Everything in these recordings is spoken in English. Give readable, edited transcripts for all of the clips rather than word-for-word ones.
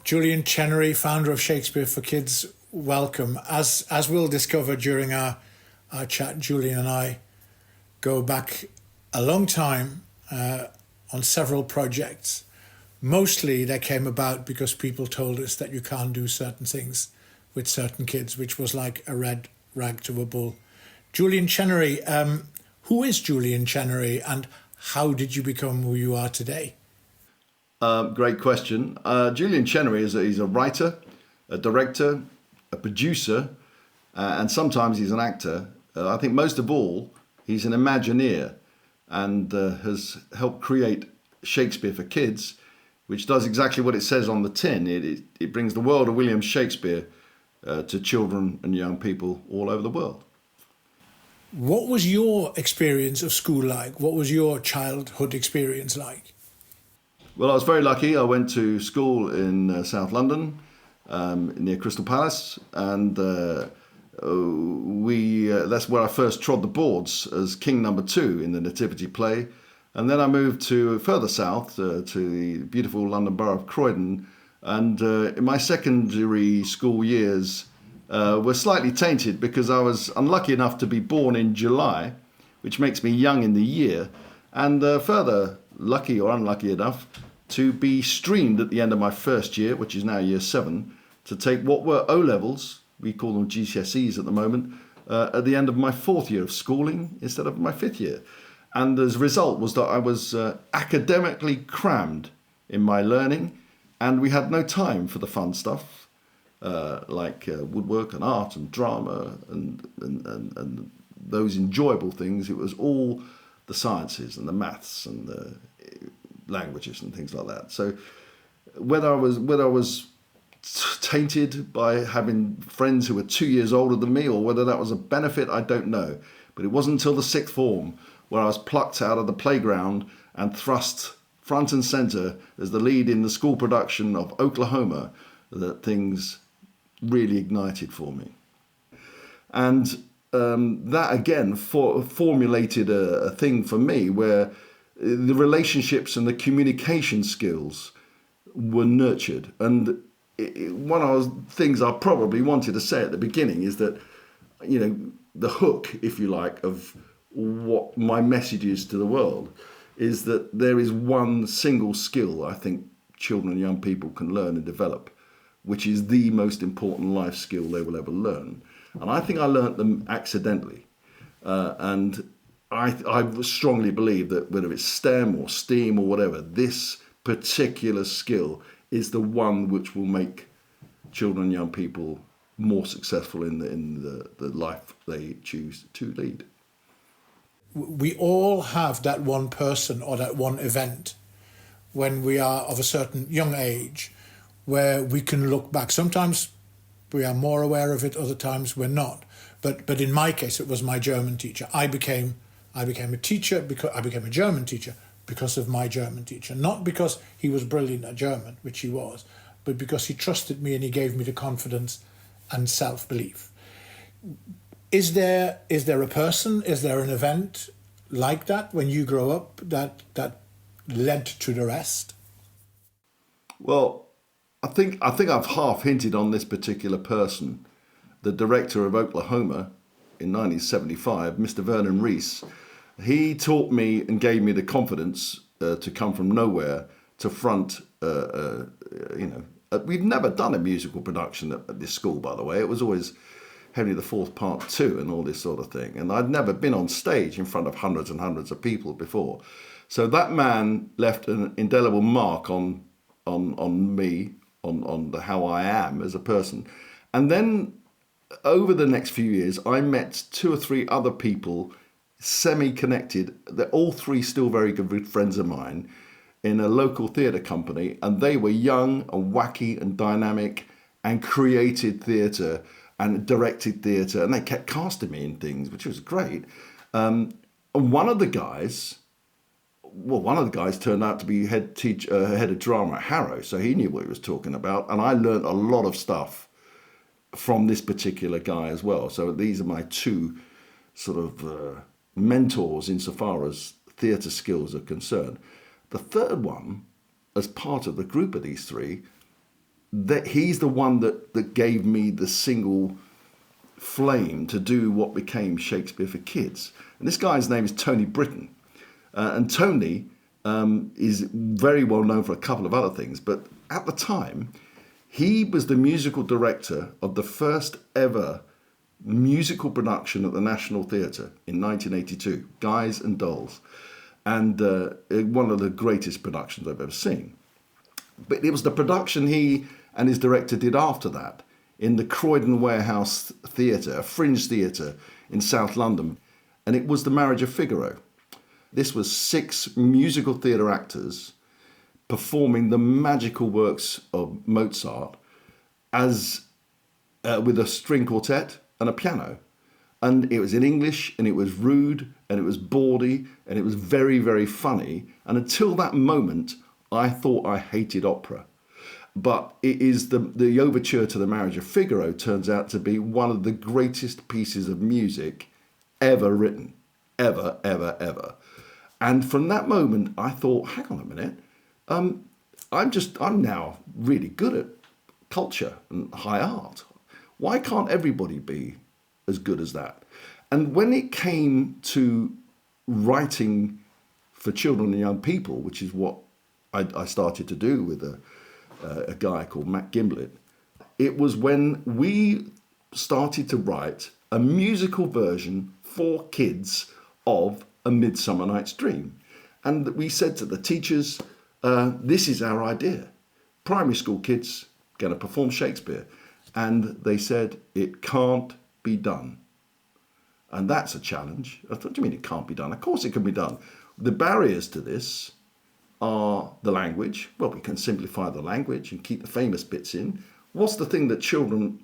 Julian Chenery, founder of Shakespeare for Kidz, welcome. As we'll discover during our chat, Julian and I go back a long time on several projects. Mostly they came about because people told us that you can't do certain things with certain kids, which was like a red rag to a bull. Julian Chenery, who is Julian Chenery and how did you become who you are today? Great question. Julian Chenery he's a writer, a director, a producer, and sometimes he's an actor. I think most of all, he's an Imagineer and has helped create Shakespeare for Kidz, which does exactly what it says on the tin. It brings the world of William Shakespeare to children and young people all over the world. What was your experience of school like? What was your childhood experience like? Well, I was very lucky. I went to school in South London, near Crystal Palace, and that's where I first trod the boards as King Number 2 in the Nativity play. And then I moved to further south to the beautiful London borough of Croydon. And in my secondary school years were slightly tainted because I was unlucky enough to be born in July, which makes me young in the year, and further lucky or unlucky enough to be streamed at the end of my first year, which is now year 7, to take what were O-levels, we call them GCSEs at the moment, at the end of my 4th year of schooling instead of my 5th year. And as a result was that I was academically crammed in my learning, and we had no time for the fun stuff, like woodwork and art and drama and those enjoyable things. It was all the sciences and the maths and the languages and things like that. So whether I was tainted by having friends who were 2 years older than me or whether that was a benefit, I don't know. But it wasn't until the 6th form where I was plucked out of the playground and thrust front and centre as the lead in the school production of Oklahoma that things really ignited for me. And that again formulated a thing for me where the relationships and the communication skills were nurtured. And one of the things I probably wanted to say at the beginning is that, you know, the hook, if you like, of what my message is to the world is that there is one single skill I think children and young people can learn and develop, which is the most important life skill they will ever learn. And I think I learnt them accidentally. And I strongly believe that whether it's STEM or STEAM or whatever, this particular skill is the one which will make children and young people more successful in the life they choose to lead. We all have that one person or that one event when we are of a certain young age where we can look back. Sometimes we are more aware of it, other times we're not. But in my case, it was my German teacher. I became a teacher because I became a German teacher because of my German teacher. Not because he was brilliant at German, which he was, but because he trusted me and he gave me the confidence and self-belief. Is there a person, is there an event like that when you grow up that led to the rest? Well, I think I've half hinted on this particular person. The director of Oklahoma in 1975, Mr. Vernon Reese, he taught me and gave me the confidence to come from nowhere to front, we've never done a musical production at this school, by the way. It was always Henry IV Part 2 and all this sort of thing. And I'd never been on stage in front of hundreds and hundreds of people before. So that man left an indelible mark on me, on how I am as a person. And then over the next few years, I met 2 or 3 other people, semi-connected. They're all 3 still very good friends of mine in a local theatre company. And they were young and wacky and dynamic and created theatre and directed theatre. And they kept casting me in things, which was great. And one of the guys turned out to be head of drama at Harrow. So he knew what he was talking about. And I learned a lot of stuff from this particular guy as well. So these are my 2 sort of mentors insofar as theatre skills are concerned. The third one, as part of the group of these 3, that he's the one that gave me the single flame to do what became Shakespeare for Kids. And this guy's name is Tony Britton. And Tony is very well known for a couple of other things, but at the time, he was the musical director of the first ever musical production at the National Theatre in 1982, Guys and Dolls, and one of the greatest productions I've ever seen. But it was the production he and his director did after that in the Croydon Warehouse Theatre, a fringe theatre in South London, and it was The Marriage of Figaro. This was 6 musical theatre actors performing the magical works of Mozart as with a string quartet and a piano. And it was in English, and it was rude, and it was bawdy, and it was very, very funny. And until that moment, I thought I hated opera. But it is the overture to The Marriage of Figaro turns out to be one of the greatest pieces of music ever written. Ever, ever, ever. And from that moment, I thought, hang on a minute, I'm now really good at culture and high art. Why can't everybody be as good as that? And when it came to writing for children and young people, which is what I started to do with a guy called Matt Gimblett, it was when we started to write a musical version for kids of A Midsummer Night's Dream. And we said to the teachers, this is our idea. Primary school kids going to perform Shakespeare. And they said, it can't be done. And that's a challenge. I thought, what do you mean it can't be done? Of course it can be done. The barriers to this are the language. Well, we can simplify the language and keep the famous bits in. What's the thing that children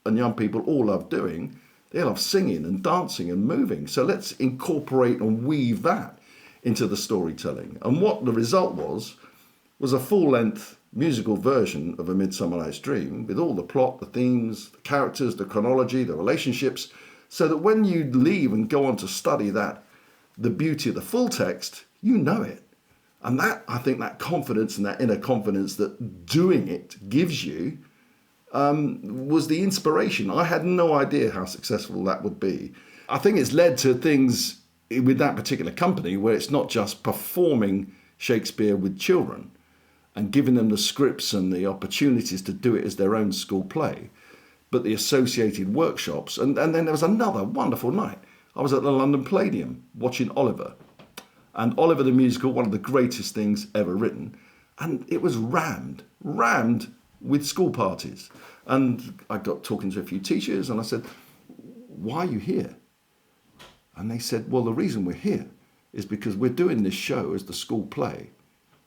and young people all love doing? They love singing and dancing and moving. So let's incorporate and weave that into the storytelling. And what the result was a full-length musical version of A Midsummer Night's Dream with all the plot, the themes, the characters, the chronology, the relationships, so that when you leave and go on to study that, the beauty of the full text, you know it. And that, I think, that confidence and that inner confidence that doing it gives you was the inspiration. I had no idea how successful that would be. I think it's led to things with that particular company where it's not just performing Shakespeare with children and giving them the scripts and the opportunities to do it as their own school play, but the associated workshops. And then there was another wonderful night. I was at the London Palladium watching Oliver. And Oliver the musical, one of the greatest things ever written. And it was rammed with school parties. And I got talking to a few teachers and I said, why are you here? And they said, well, the reason we're here is because we're doing this show as the school play.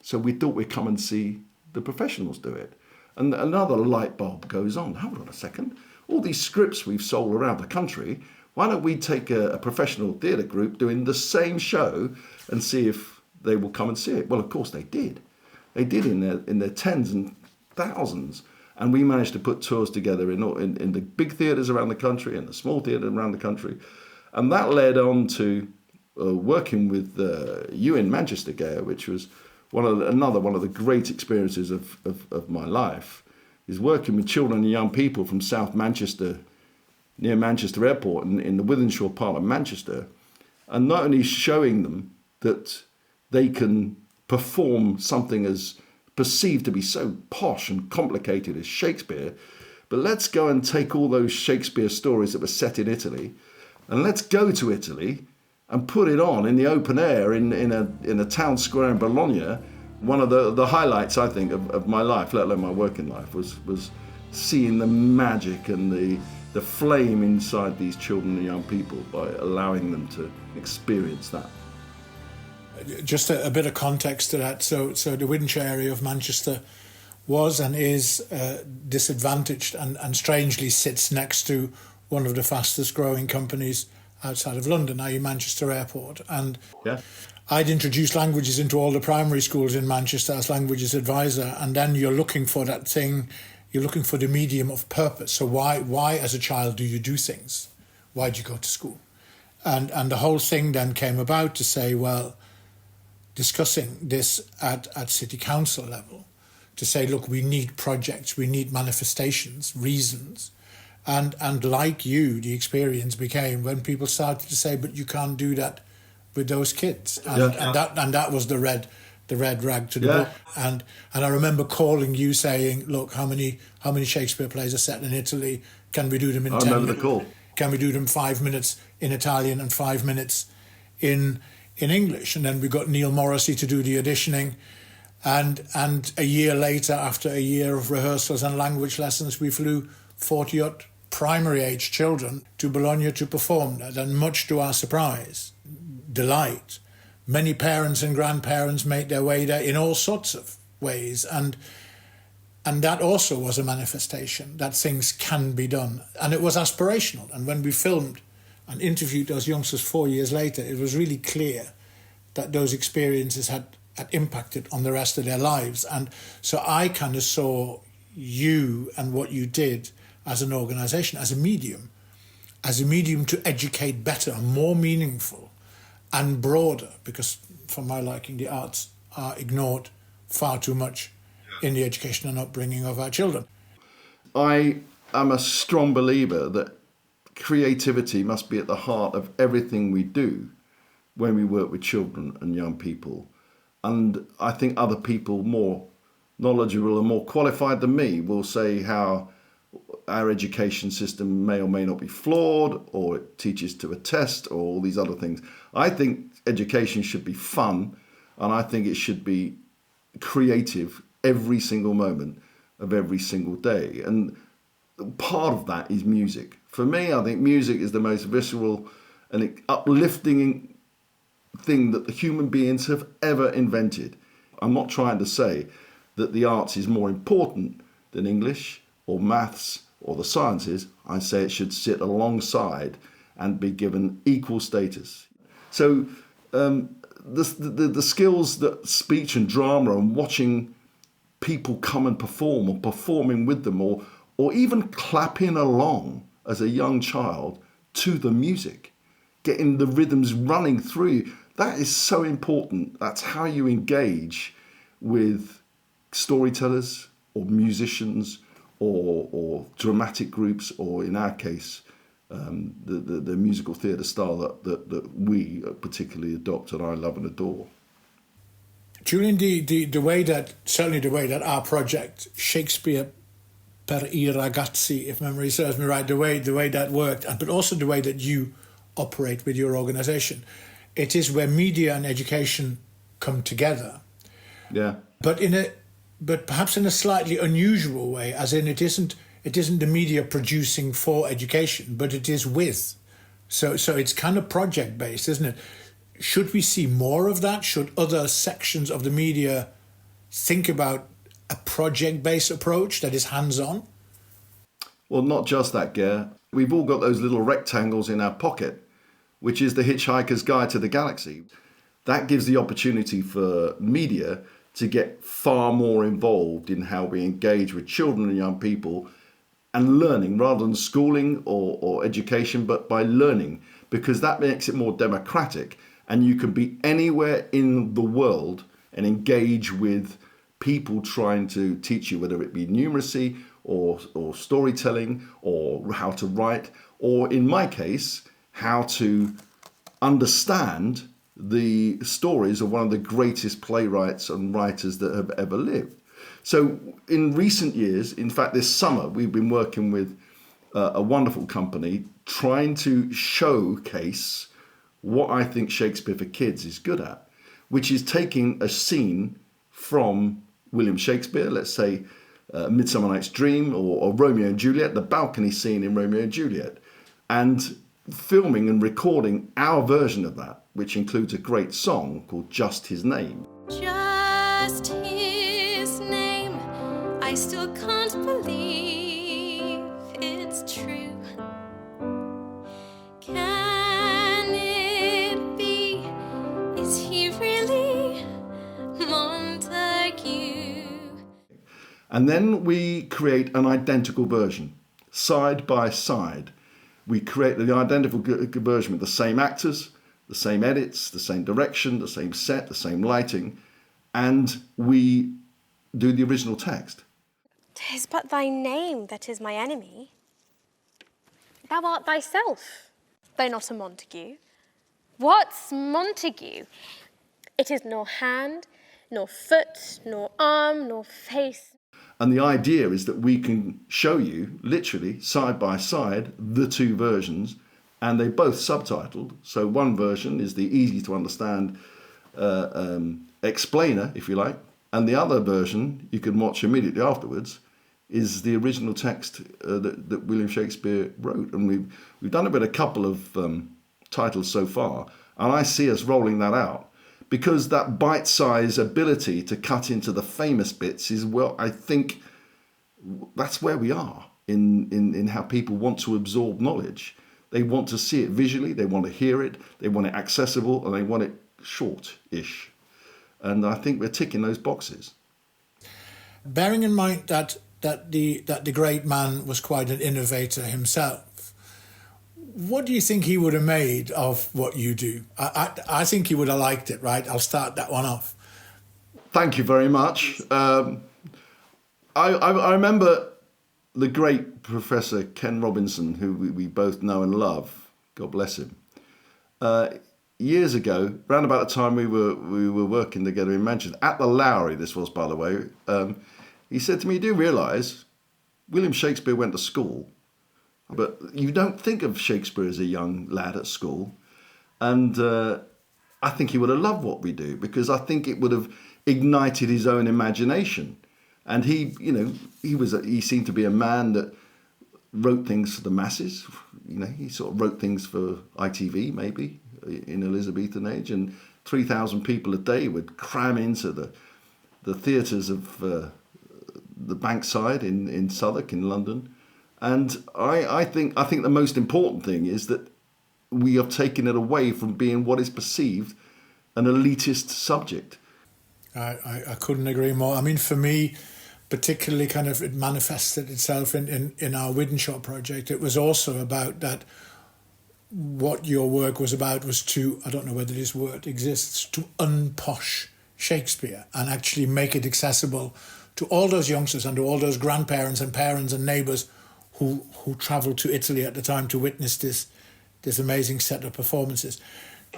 So we thought we'd come and see the professionals do it. And another light bulb goes on. Hold on a second. All these scripts we've sold around the country, why don't we take a professional theatre group doing the same show and see if they will come and see it? Well, of course they did. They did in their tens and thousands. And we managed to put tours together in the big theatres around the country and the small theatres around the country. And that led on to working with you in Manchester, Ger, which was another one of the great experiences of my life, is working with children and young people from South Manchester, near Manchester Airport, in the Wythenshawe part of Manchester, and not only showing them that they can perform something as perceived to be so posh and complicated as Shakespeare, but let's go and take all those Shakespeare stories that were set in Italy, and let's go to Italy and put it on in the open air in a town square in Bologna. One of the highlights, I think, of my life, let alone my working life, was seeing the magic and the flame inside these children and young people by allowing them to experience that. Just a bit of context to that. So the Wythenshawe area of Manchester was and is disadvantaged and strangely sits next to one of the fastest growing companies outside of London, i.e. Manchester Airport. And yeah. I'd introduced languages into all the primary schools in Manchester as languages advisor, and then you're looking for that thing, you're looking for the medium of purpose. So why as a child do you do things? Why do you go to school? And the whole thing then came about to say, well, discussing this at city council level, to say, look, we need projects, we need manifestations, reasons. And like you, the experience became when people started to say, but you can't do that with those kids. And that was the red rag to the book. And I remember calling you saying, look, how many Shakespeare plays are set in Italy? Can we do them in 10 minutes? I remember the call. Can we do them 5 minutes in Italian and 5 minutes in English? And then we got Neil Morrissey to do the auditioning. And a year later, after a year of rehearsals and language lessons, we flew 40-odd primary-age children to Bologna to perform that. And much to our surprise, delight, many parents and grandparents made their way there in all sorts of ways. And that also was a manifestation that things can be done. And it was aspirational. And when we filmed and interviewed those youngsters 4 years later, it was really clear that those experiences had impacted on the rest of their lives. And so I kind of saw you and what you did as an organisation, as a medium to educate better, more meaningful and broader, because for my liking, the arts are ignored far too much in the education and upbringing of our children. I am a strong believer that creativity must be at the heart of everything we do when we work with children and young people. And I think other people more knowledgeable and more qualified than me will say how our education system may or may not be flawed, or it teaches to a test, or all these other things. I think education should be fun, and I think it should be creative every single moment of every single day. And part of that is music. For me, I think music is the most visceral and uplifting thing that the human beings have ever invented. I'm not trying to say that the arts is more important than English or maths or the sciences. I say it should sit alongside and be given equal status. So the skills that speech and drama and watching people come and perform, or performing with them, or even clapping along as a young child to the music, getting the rhythms running through, that is so important. That's how you engage with storytellers or musicians or dramatic groups, or in our case, the musical theatre style that we particularly adopt and I love and adore. Julian, the way that our project, Shakespeare per I ragazzi, if memory serves me right, the way that worked, but also the way that you operate with your organisation, it is where media and education come together. Yeah. But perhaps in a slightly unusual way, as in it isn't the media producing for education, but it is with. So it's kind of project based, isn't it? Should we see more of that? Should other sections of the media think about a project-based approach that is hands-on? Well, not just that, Ger. We've all got those little rectangles in our pocket, which is the Hitchhiker's Guide to the Galaxy. That gives the opportunity for media to get far more involved in how we engage with children and young people and learning, rather than schooling or education, but by learning, because that makes it more democratic. And you can be anywhere in the world and engage with people trying to teach you, whether it be numeracy or storytelling or how to write, or in my case, how to understand the stories of one of the greatest playwrights and writers that have ever lived. So in recent years, in fact, this summer, we've been working with a wonderful company trying to showcase what I think Shakespeare for Kids is good at, which is taking a scene from William Shakespeare, let's say Midsummer Night's Dream or Romeo and Juliet, the balcony scene in Romeo and Juliet, and filming and recording our version of that, which includes a great song called Just His Name. Just his name, I still can't believe it's true. Can it be, is he really Montague? And then we create an identical version, side by side. We create the identical version with the same actors, the same edits, the same direction, the same set, the same lighting, and we do the original text. 'Tis but thy name that is my enemy. Thou art thyself, though not a Montague. What's Montague? It is nor hand, nor foot, nor arm, nor face. And the idea is that we can show you, literally, side by side, the two versions, and they both subtitled. So one version is the easy to understand explainer, if you like, and the other version you can watch immediately afterwards is the original text that William Shakespeare wrote. And we've done it with a couple of titles so far, and I see us rolling that out. Because that bite-sized ability to cut into the famous bits is, well, I think that's where we are in how people want to absorb knowledge. They want to see it visually, they want to hear it, they want it accessible, and they want it short-ish. And I think we're ticking those boxes. Bearing in mind that the great man was quite an innovator himself, what do you think he would have made of what you do? I think he would have liked it, right? I'll start that one off. Thank you very much. I remember the great Professor Ken Robinson, who we both know and love, God bless him. Years ago, around about the time we were working together in Manchester, at the Lowry, this was, by the way, he said to me, "You do realise William Shakespeare went to school, but you don't think of Shakespeare as a young lad at school." And I think he would have loved what we do, because I think it would have ignited his own imagination. And he seemed to be a man that wrote things for the masses. He sort of wrote things for ITV, maybe, in Elizabethan age. And 3,000 people a day would cram into the theatres of the Bankside in Southwark, in London. And I think the most important thing is that we have taken it away from being what is perceived an elitist subject. I couldn't agree more. I mean, for me, particularly kind of it manifested itself in our Widdenshot project. It was also about that what your work was about was to, I don't know whether this word exists, to unposh Shakespeare and actually make it accessible to all those youngsters and to all those grandparents and parents and neighbours who travelled to Italy at the time to witness this amazing set of performances.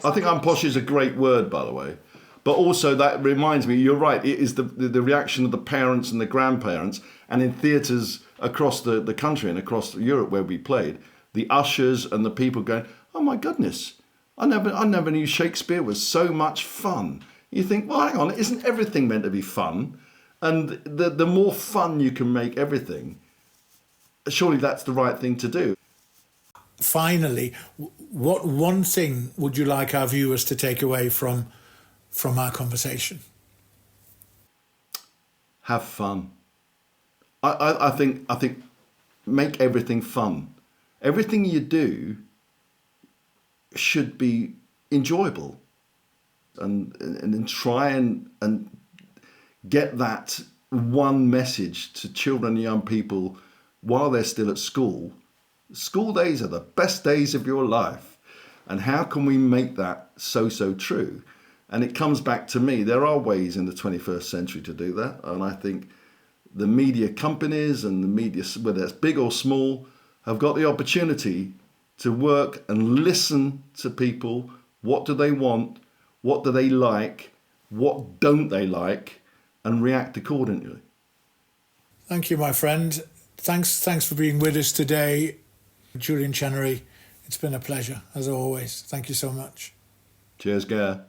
I think unposh is a great word, by the way. But also that reminds me, you're right, it is the reaction of the parents and the grandparents, and in theatres across the country and across Europe where we played, the ushers and the people going, "Oh my goodness, I never knew Shakespeare was so much fun." You think, well, hang on, isn't everything meant to be fun? And the more fun you can make everything, surely that's the right thing to do. Finally, what one thing would you like our viewers to take away from our conversation? Have fun. I think make everything fun. Everything you do should be enjoyable, and then try and get that one message to children and young people while they're still at school. School days are the best days of your life. And how can we make that so true? And it comes back to me, there are ways in the 21st century to do that. And I think the media companies and the media, whether it's big or small, have got the opportunity to work and listen to people. What do they want? What do they like? What don't they like? And react accordingly. Thank you, my friend. Thanks for being with us today. Julian Chenery, it's been a pleasure, as always. Thank you so much. Cheers, Ger.